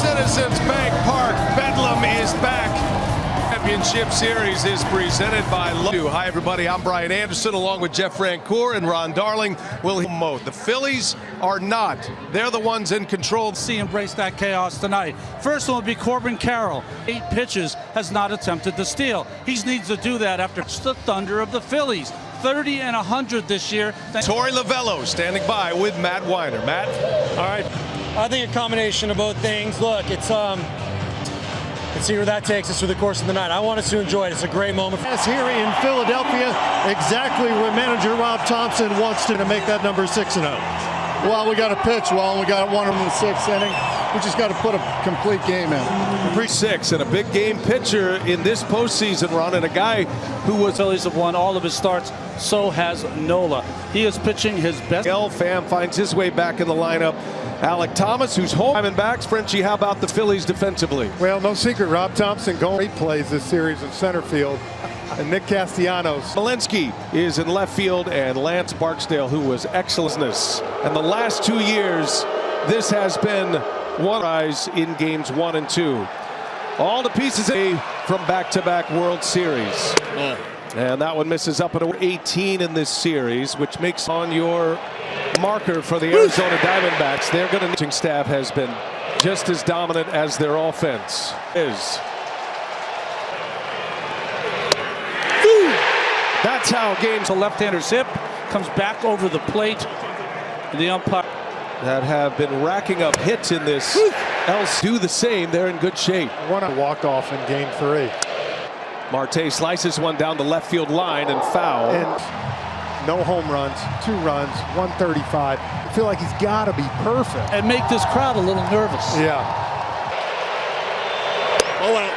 Citizens Bank Park, Bedlam is back. Championship Series is presented by Hi everybody, I'm Brian Anderson along with Jeff Francoeur and Ron Darling. The Phillies are not. They're the ones in control. See embrace that chaos tonight. First one will be Corbin Carroll. 8 pitches, has not attempted to steal. He needs to do that after the thunder of the Phillies. 30 and 100 this year. Torey Lovullo standing by with Matt Weiner. Matt? All right. I think a combination of both things. Look, let's see where that takes us through the course of the night. I want us to enjoy it. It's a great moment. Yes, here in Philadelphia, exactly where manager Rob Thompson wants to make that number 6-0. Well, we got to pitch well, and we got one in the 6th inning. We just got to put a complete game in. 3-6 and a big game pitcher in this postseason run, and a guy who was. Phillies have won all of his starts. So has Nola. He is pitching his best. Pham finds his way back in the lineup. Alec Thomas, who's home. Diamondbacks. Frenchie, how about the Phillies defensively? Well, no secret. Rob Thompson plays this series in center field. And Nick Castellanos. Malinsky is in left field, and Lance Barksdale, who was excellent. And the last 2 years, this has been one rise in games 1 and 2. All the pieces from back-to-back World Series. And that one misses up at 18 in this series, which makes on your marker for the Arizona Diamondbacks. Their pitching staff has been just as dominant as their offense is. That's how games. A left-hander's hip comes back over the plate. The umpire that have been racking up hits in this else do the same. They're in good shape. One walked off in game 3. Marte slices one down the left field line and foul. And no home runs, 2 runs, 135. I feel like he's got to be perfect. And make this crowd a little nervous. Yeah. Oh, well.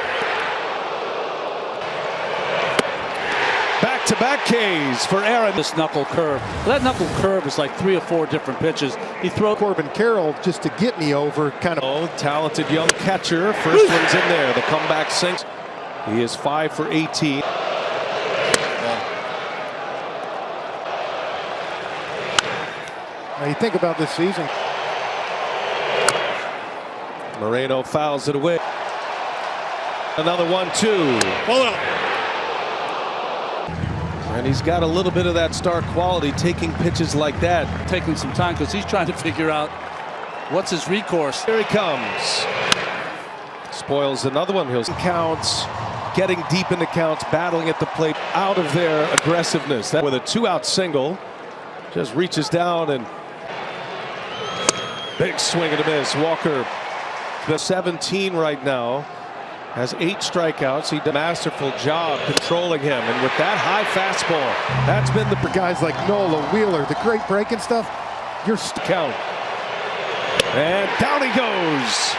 Back-to-back Ks for Aaron. This knuckle curve. That knuckle curve is like 3 or 4 different pitches. He throws Corbin Carroll just to get me over. Kind of. Oh, talented young catcher. First one's in there. The comeback sinks. He is 5 for 18. Now you think about this season. Moreno fouls it away. Another 1-2. Hold up. And he's got a little bit of that star quality, taking pitches like that. Taking some time because he's trying to figure out what's his recourse. Here he comes. Spoils another one. He'll counts, getting deep into counts, battling at the plate, out of their aggressiveness. That with a 2-out single, just reaches down and big swing and a miss. Walker, the 17 right now. Has 8 strikeouts. He did a masterful job controlling him. And with that high fastball, that's been the guys like Nola, Wheeler, the great breaking stuff. You're count. And down he goes.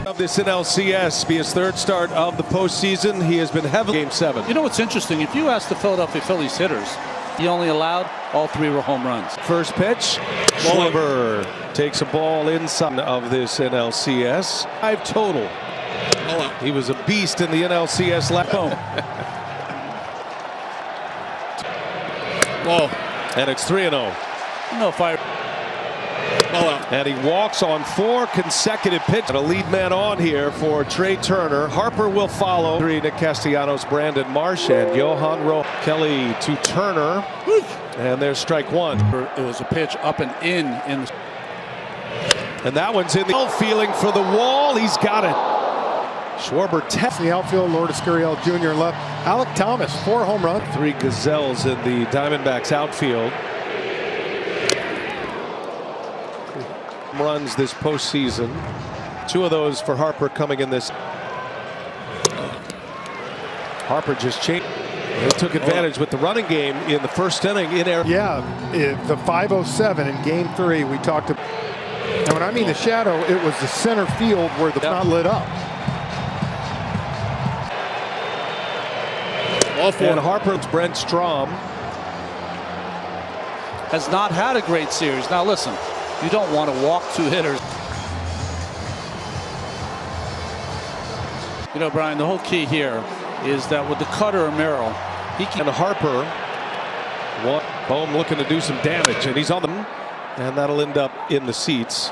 Of this NLCS, be his 3rd start of the postseason. He has been heavily game 7. You know what's interesting? If you ask the Philadelphia Phillies hitters, he only allowed all 3 were home runs. First pitch, Schwarber takes a ball inside of this NLCS. 5 total. He was a beast in the NLCS last home. And it's 3-0. No fire. And he walks on 4 consecutive pitches. And a lead man on here for Trey Turner. Harper will follow. 3 Nick Castellanos, Brandon Marsh, and Johan Kelly to Turner. And there's strike 1. It was a pitch up and in. And that one's in the feeling for the wall. He's got it. Schwarber tests the outfield. Lourdes Gurriel Jr. left. Alec Thomas, 4 home runs. 3 gazelles in the Diamondbacks outfield. Runs this postseason. 2 of those for Harper coming in this. Harper just changed. He took advantage with the running game in the 1st inning in air. Yeah, the 507 in game 3 we talked about. And when I mean the shadow, it was the center field where the not lit up. And Harper's Brent Strom has not had a great series. Now listen, you don't want to walk 2 hitters. You know, Brian, the whole key here is that with the cutter or Merrill, he can. And Harper, Bohm looking to do some damage, and he's on the. And that'll end up in the seats.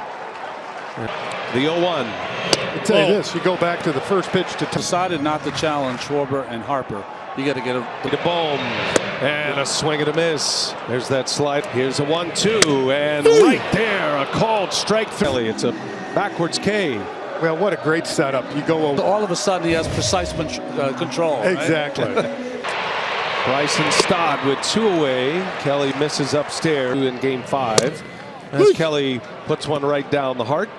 The 0-1. I'll tell you this, you go back to the first pitch to Decided not to challenge Schwarber and Harper. You got to get The boom. And a swing and a miss. There's that slide. Here's a 1-2. And right there, a called strike. Philly. It's a backwards K. well, what a great setup. You go over. all of a sudden he has precise control. Right? Exactly. Bryson Stott with 2 away. Kelly misses upstairs in game 5. As Kelly puts one right down the heart.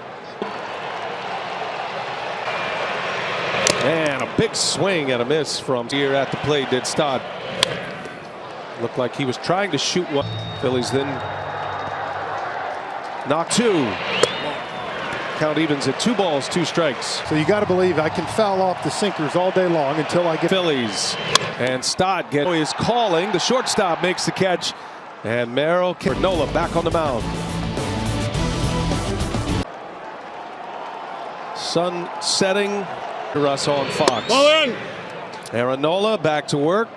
And a big swing and a miss from here at the plate did Stott. Looked like he was trying to shoot one. Phillies then knock 2. Count evens at 2 balls, 2 strikes. So you got to believe I can foul off the sinkers all day long until I get Phillies. And Stott is calling. The shortstop makes the catch. And Merrill Nola back on the mound. Sun setting. Russ on Fox. Aaron Nola back to work.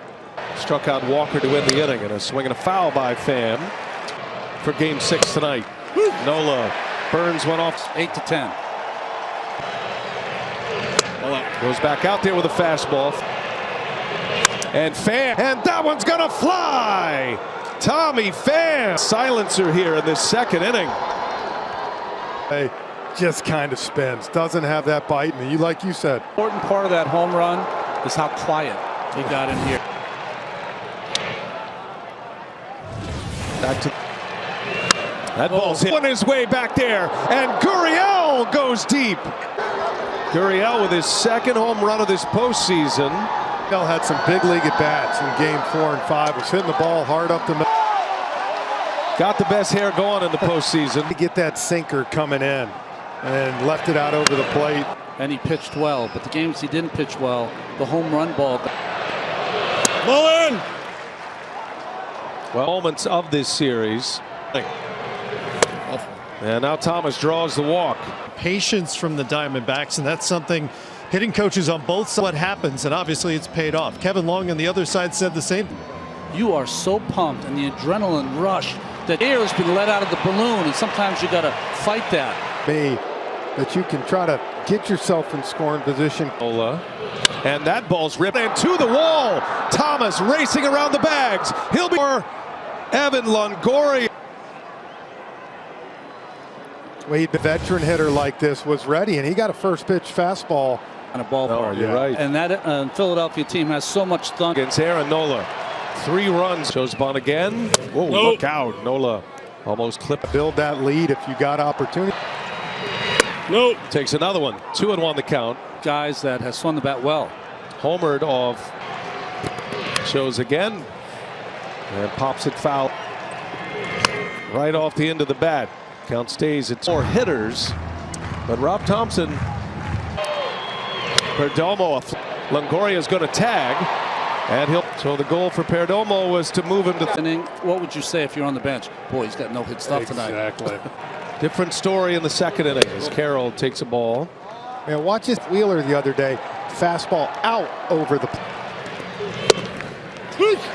Struck out Walker to win the inning, and a swing and a foul by Pham for game 6 tonight. Nola burns one off. 8-10. Goes back out there with a fastball. And Pham, and that one's gonna fly. Tommy Pham, silencer here in this 2nd inning. Hey, just kind of spins, doesn't have that bite, and you, like you said, Important part of that home run is how quiet he got in here. Back to that ball's hit on his way back there, and Gurriel goes deep. Gurriel with his 2nd home run of this postseason. Bell had some big league at bats in game 4 and 5. Was hitting the ball hard up the middle. Got the best hair going in the postseason. To get that sinker coming in, and left it out over the plate. And he pitched well, but the games he didn't pitch well, the home run ball. Well, moments of this series. And now Thomas draws the walk. Patience from the Diamondbacks, and that's something hitting coaches on both sides. What happens, and obviously it's paid off. Kevin Long on the other side said the same. You are so pumped, and the adrenaline rush, that air has been let out of the balloon, and sometimes you got to fight that. That you can try to get yourself in scoring position. And that ball's ripped into the wall. Thomas racing around the bags. He'll be Evan Longoria. Wade, the veteran hitter like this, was ready, and he got a first pitch fastball. On a ballpark. You're right. And that Philadelphia team has so much thunder. Against Aaron Nola. 3 runs. Shows Bond again. Whoa, look out. Nola almost clipped. Build that lead if you got opportunity. Takes another one. 2-1 the count. Guys that has swung the bat well. Homered off. Shows again. And pops it foul. Right off the end of the bat. Count stays at 4 hitters. But Rob Thompson. Perdomo. Longoria's going to tag. And so the goal for Perdomo was to move him to Inning. What would you say if you're on the bench? Boy, he's got no hit stuff tonight. Exactly. different story in the 2nd inning as Carroll takes a ball. And watch this Wheeler the other day. Fastball out over the.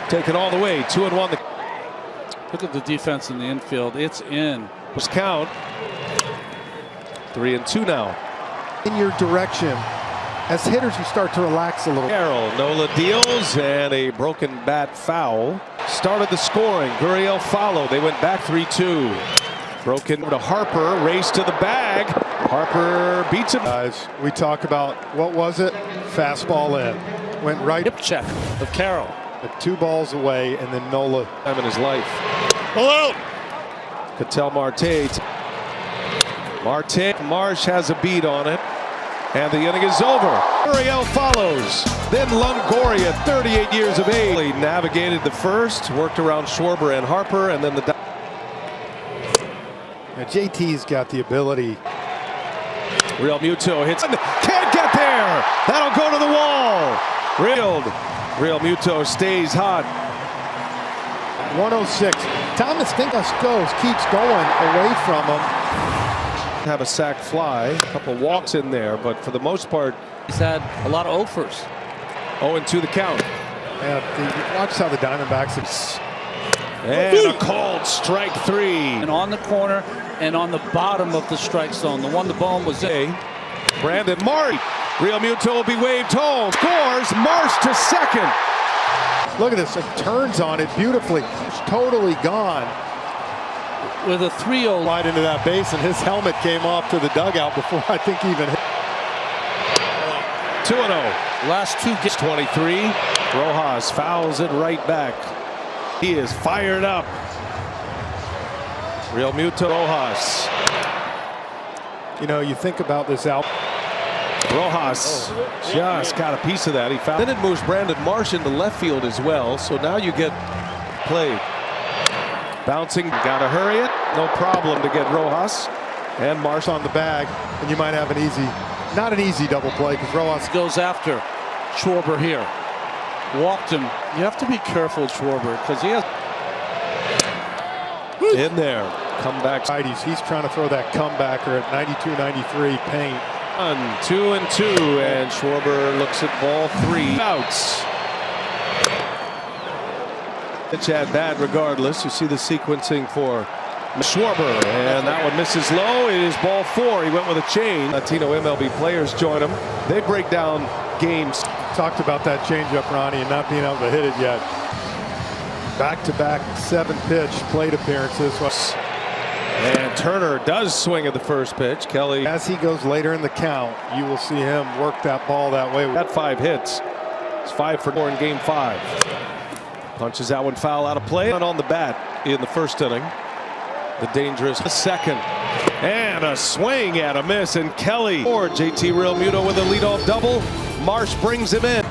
Taken all the way. 2-1. Look at the defense in the infield. It's in. Was count. 3-2 now. In your direction. As hitters, you start to relax a little. Carroll, Nola deals, and a broken bat foul. Started the scoring. Gurriel followed. They went back 3-2. Broken to Harper, race to the bag. Harper beats him. Guys, we talk about, what was it? Fastball in. Went right. Hip check of Carroll. At 2 balls away, and then Nola. Time in his life. Hello. Ketel Marte. Marsh has a beat on it. And the inning is over. Gurriel follows. Then Longoria, 38 years of age. He navigated the first, worked around Schwarber and Harper, and then the. Now JT's got the ability. Real Muto hits. Can't get there. That'll go to the wall. Real Muto stays hot. 106. Thomas goes, keeps going away from him. Have a sac fly, a couple walks in there, but for the most part, he's had a lot of offers. 0-2 the count. And watch how the Diamondbacks have. And a called strike 3. And on the corner and on the bottom of the strike zone. The one the ball was in. Brandon Marsh. Real Muto will be waved home. Scores. Marsh to second. Look at this. It turns on it beautifully. It's totally gone. With a 3-0. Right into that base, and his helmet came off to the dugout before I think he even hit. 2-0. Last two games. 23. Rojas fouls it right back. He is fired up. Real Muto. Rojas. You know, you think about this out. Rojas just got a piece of that. He found. Then it moves Brandon Marsh into left field as well. So now you get played. Bouncing. Got to hurry it. No problem to get Rojas And Marsh on the bag. And you might have an easy, not an easy double play because Rojas goes after Schwarber here. Walked him. You have to be careful, Schwarber, because he has. In there. Comeback. He's trying to throw that comebacker at 92-93 paint. 1, 2, and 2, and Schwarber looks at ball 3. Outs. Pitch at bat regardless. You see the sequencing for Schwarber, and that one misses low. It is ball 4. He went with a change. Latino MLB players join him. They break down games. Talked about that changeup, Ronnie, and not being able to hit it yet. Back-to-back 7-pitch plate appearances. And Turner does swing at the first pitch. Kelly, as he goes later in the count, you will see him work that ball that way. Got 5 hits. It's 5 for 4 in game 5. Punches that one foul out of play. And on the bat in the first inning. The dangerous second. And a swing and a miss. And Kelly or JT Real Muto with a leadoff double. Marsh brings him in.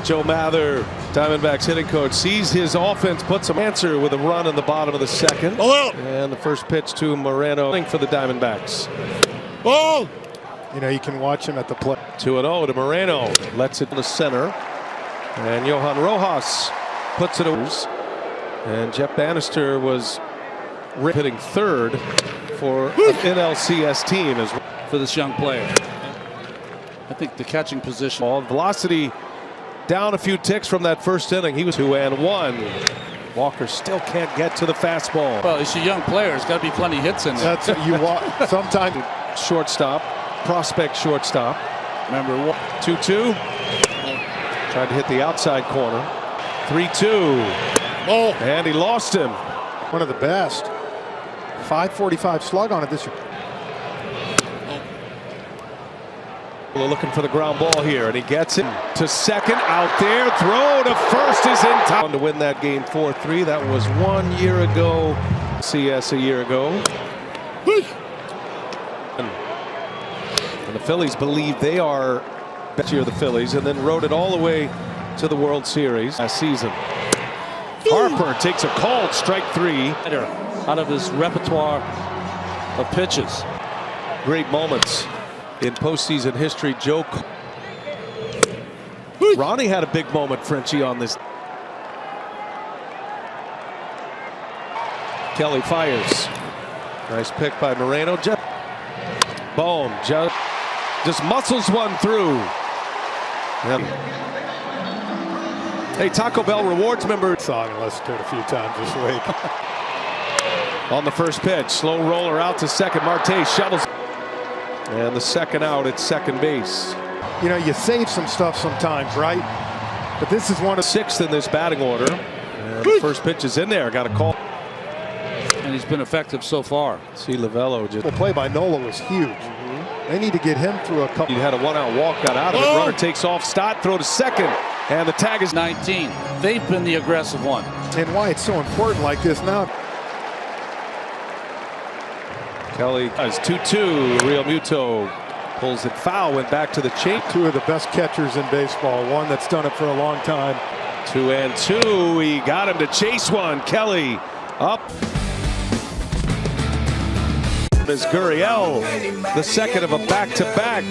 Joe Mather, Diamondbacks hitting coach, sees his offense, puts some answer with a run in the bottom of the second. Ball. And the first pitch to Moreno for the Diamondbacks. Ball. You know, you can watch him at the plate. 2-0 to Moreno. Lets it to the center. And Johan Rojas puts it over. And Jeff Bannister was hitting third for an NLCS team as well. For this young player. I think the catching position. All velocity down a few ticks from that first inning. He was 2-1. Walker still can't get to the fastball. Well, he's a young player. There's got to be plenty of hits in there. That's what you want. Sometimes shortstop, prospect shortstop. Remember 2-2. Tried to hit the outside corner. 3-2. Oh, and he lost him. One of the best. 545 slug on it this year. We're looking for the ground ball here, and he gets it to second. Out there, throw to first is in time to win that game 4-3. That was 1 year ago. CS a year ago. And the Phillies believe they are best year of the Phillies, and then rode it all the way to the World Series last season. Harper takes a called strike 3 out of his repertoire of pitches. Great moments in postseason history. Joe Ronnie had a big moment, Frenchie, on this. Kelly fires. Nice pick by Moreno. Boom. Just muscles one through. Yep. Hey, Taco Bell Rewards member. Song and listened to it a few times this week. On the first pitch, slow roller out to second. Marte shovels. And the second out at second base. You know, you save some stuff sometimes, right? But this is one of 6th in this batting order. And the first pitch is in there. Got a call. And he's been effective so far. See Lavello just. The play by Nola was huge. They need to get him through a couple. He had a 1-out walk, got out of it. Runner takes off. Stott, throw to second. And the tag is 19. They've been the aggressive one. And why it's so important like this now. Kelly does 2-2. Real Muto pulls it foul, went back to the chain. 2 of the best catchers in baseball. One that's done it for a long time. 2-2. He got him to chase one. Kelly up. Is Gurriel, the second of a back-to-back.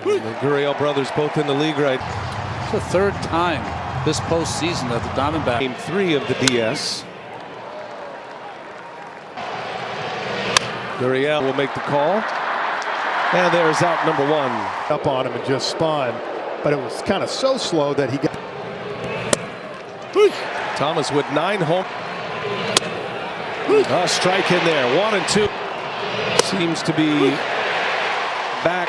The Gurriel brothers both in the league right. It's the third time this postseason that the Diamondbacks. Game 3 of the DS. Gurriel will make the call. And there's out number 1. Up on him and just spun. But it was kind of so slow that he got. Thomas with 9 home. A strike in there. 1 and 2. Seems to be back.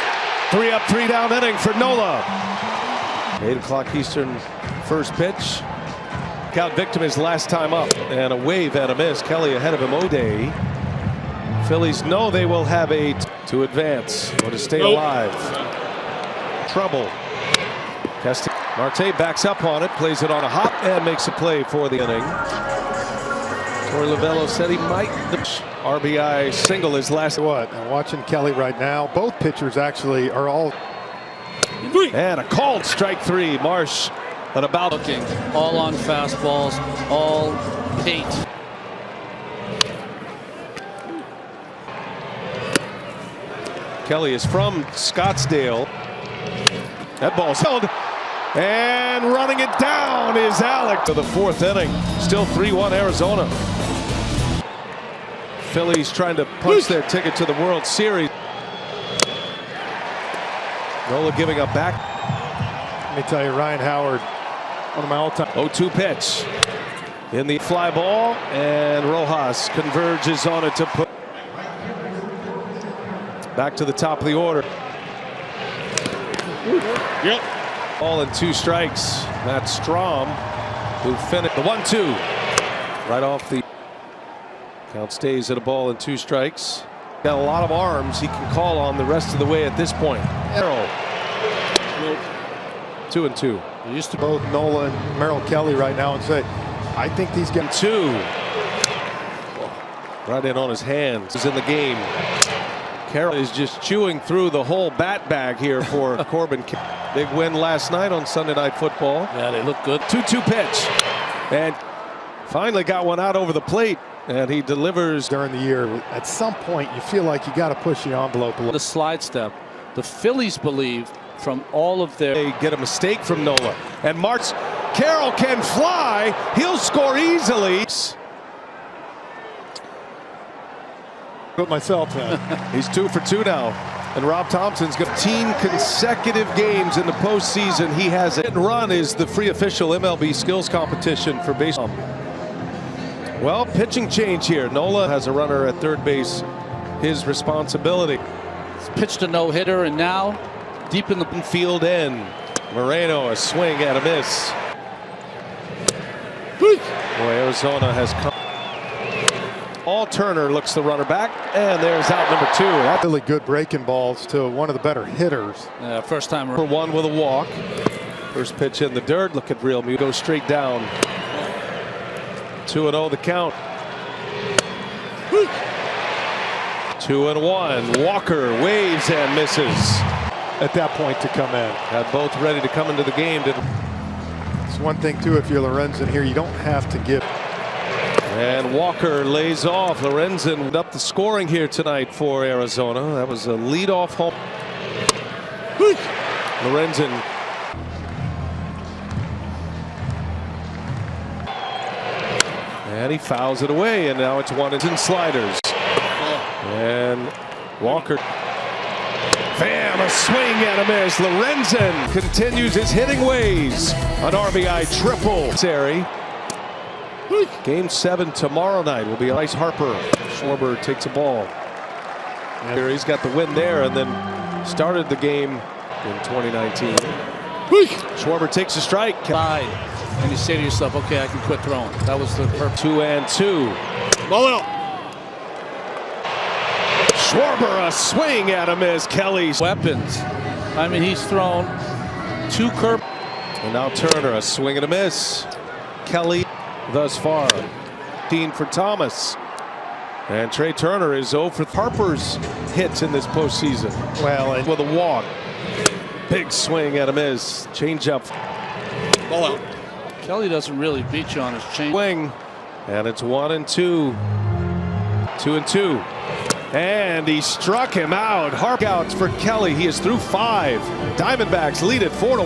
3 up, 3 down inning for Nola. 8 o'clock Eastern first pitch. Count victim his last time up, and a wave and a miss. Kelly ahead of him. O'Day. Phillies know they will have 8 to advance or to stay alive. Trouble. Marte backs up on it, plays it on a hop, and makes a play for the inning. Torey Lovullo said he might. The RBI single his last. What? I'm watching Kelly right now. Both pitchers actually are all. And a called strike 3. Marsh at about looking all on fastballs, all paint. Kelly is from Scottsdale. That ball's held. And running it down is Alec to the 4th inning. Still 3-1 Arizona. Phillies trying to punch their ticket to the World Series. Nola giving up back. Let me tell you, Ryan Howard, one of my all-time. 0-2 pitch in the fly ball, and Rojas converges on it to put back to the top of the order. Yep. All in 2 strikes. Matt Strom, who finished the 1-2 right off the count. Stays at a ball in 2 strikes. Got a lot of arms he can call on the rest of the way at this point. Merrill. 2-2. We used to both Nola and Merrill Kelly right now and say, I think these get 2. Right in on his hands. Is in the game. Carroll is just chewing through the whole bat bag here for Corbin. Big win last night on Sunday Night Football. Yeah, they look good. 2-2 pitch. And finally got one out over the plate. And he delivers. During the year, at some point, you feel like you got to push the envelope a little. The slide step. The Phillies believe from all of their. They get a mistake from Nola. And March. Carroll can fly. He'll score easily. Put myself in. He's 2 for 2 now. And Rob Thompson's got 15 consecutive games in the postseason. He has a hit and run is the free official MLB skills competition for baseball. Well, pitching change here. Nola has a runner at third base. His responsibility. He's pitched a no-hitter, and now deep in the field end. Moreno a swing and a miss. Boy, Arizona has come. All Turner looks the runner back, and there's out number 2. That's really good breaking balls to one of the better hitters. First time for 1 with a walk. First pitch in the dirt. Look at Real Mu. Go straight down. 2-0 the count. 2-1. Walker waves and misses. At that point to come in. Had both ready to come into the game. It's one thing too, if you're Lorenzen here, you don't have to give. And Walker lays off. Lorenzen up the scoring here tonight for Arizona. That was a leadoff home. Lorenzen. And he fouls it away, and now it's 1-2 sliders. And Walker. Bam, a swing and a miss. Lorenzen continues his hitting ways. An RBI triple. Game 7 tomorrow night will be Bryce Harper. Schwarber takes a ball. Here he's got the win there, and then started the game in 2019. Schwarber takes a strike. And you say to yourself, okay, I can quit throwing. That was the perfect. 2-2. Schwarber a swing and a miss. Kelly's weapons. I mean, he's thrown 2 curve. And now Turner a swing and a miss. Kelly thus far. 15 for Thomas. And Trey Turner is 0 for Harper's hits in this postseason. Well, and with a walk. Big swing and a miss. Change up. Ball out. Kelly doesn't really beat you on his change. Swing. And it's 1-2. 2-2. And he struck him out. Harp outs for Kelly. He is through 5. Diamondbacks lead it 4-1.